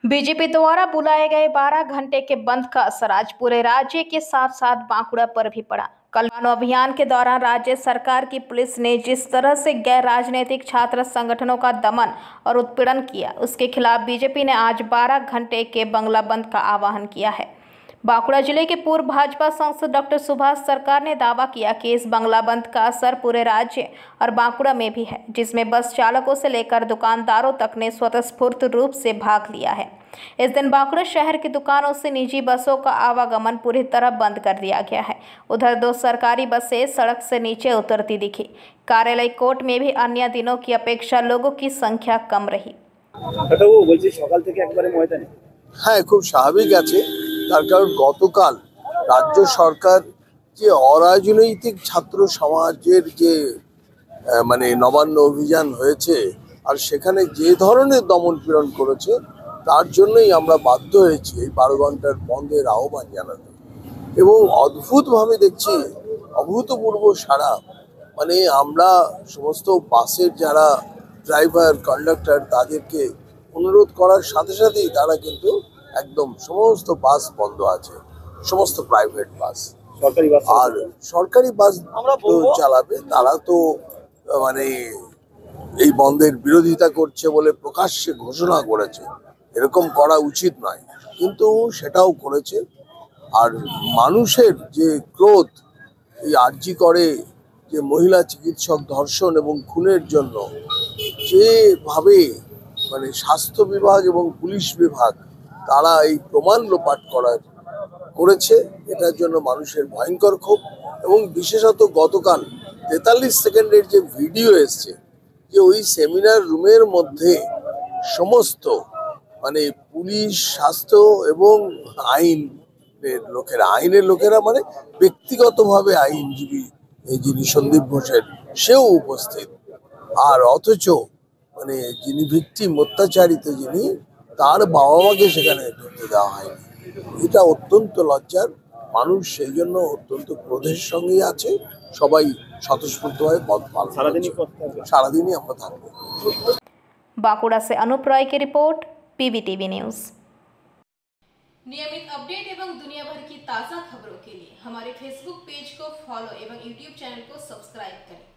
BJP द्वारा बुलाए गए 12 घंटे के बंद का असर आज पूरे राज्य के साथ साथ बांकुड़ा पर भी पड़ा। कल मानव अभियान के दौरान राज्य सरकार की पुलिस ने जिस तरह से गैर राजनीतिक छात्र संगठनों का दमन और उत्पीड़न किया, उसके खिलाफ बीजेपी ने आज 12 घंटे के बंगला बंद का आह्वान किया है। बांकुड़ा जिले के पूर्व भाजपा सांसद डॉक्टर सुभाष सरकार ने दावा किया कि इस बंगला बंद का असर पूरे राज्य और बांकुड़ा में भी है, जिसमें बस चालकों से लेकर दुकानदारों तक ने स्वतःस्फूर्त रूप से भाग लिया है। इस दिन बांकुड़ा शहर की दुकानों से निजी बसों का आवागमन पूरी तरह बंद कर दिया गया है। उधर 2 सरकारी बसें सड़क से नीचे उतरती दिखी। कार्यालय कोर्ट में भी अन्य दिनों की अपेक्षा लोगों की संख्या कम रही। হ্যাঁ, খুব স্বাভাবিক আছে। তার কারণ গতকাল রাজ্য সরকার যে অরাজনৈতিক ছাত্র সমাজের যে নবান্ন অভিযান হয়েছে আর সেখানে যে ধরনের দমন পীড়ন করেছে তার জন্যই আমরা বাধ্য হয়েছি এই 12 ঘন্টার বন্ধের আহ্বান জানাতে। এবং অদ্ভুতভাবে দেখছি অভূতপূর্ব সাড়া। আমরা সমস্ত বাসের যারা ড্রাইভার কন্ডাক্টর তাদেরকে অনুরোধ করার সাথে সাথেই তারা কিন্তু একদম সমস্ত বাস বন্ধ আছে, সমস্ত প্রাইভেট বাস। আর সরকারি বাস তো চালাবে, তারা তো এই বন্ধের বিরোধিতা করছে বলে প্রকাশ্যে ঘোষণা করেছে। এরকম করা উচিত নয়, কিন্তু সেটাও করেছে। আর মানুষের যে ক্রোধ, এই আরজি করে যে মহিলা চিকিৎসক ধর্ষণ এবং খুনের জন্য যেভাবে স্বাস্থ্য বিভাগ এবং পুলিশ বিভাগ তারা এই প্রমাণ লোপাট করেছে, এটার জন্য মানুষের ভয়ঙ্কর ক্ষোভ। এবং বিশেষত গতকাল 43 সেকেন্ডের যে ভিডিও এসছে, যে ওই সেমিনার রুমের মধ্যে সমস্ত পুলিশ, স্বাস্থ্য এবং আইনের লোকেরা ব্যক্তিগতভাবে আইনজীবী যিনি সন্দীপ ঘোষের সেও উপস্থিত। আর অথচ যিনি ভিকটিম, অত্যাচারিত যিনি, তার বাবা মাকে সেখানে ঢুকতে দেওয়া হয়নি। এটা অত্যন্ত লজ্জার। মানুষ সেই জন্য অত্যন্ত ক্রোধের সঙ্গেই আছে। সবাই স্বতঃস্ফূর্তভাবে পথ পালন করছে। সারাদিনই আমরা থাকবো। बांकुड़ा से अनूप रॉय की रिपोर्ट, PBTV न्यूज। नियमित अपडेट एवं दुनिया भर की ताज़ा खबरों के लिए हमारे फेसबुक पेज को फॉलो एवं यूट्यूब चैनल को सब्सक्राइब करें।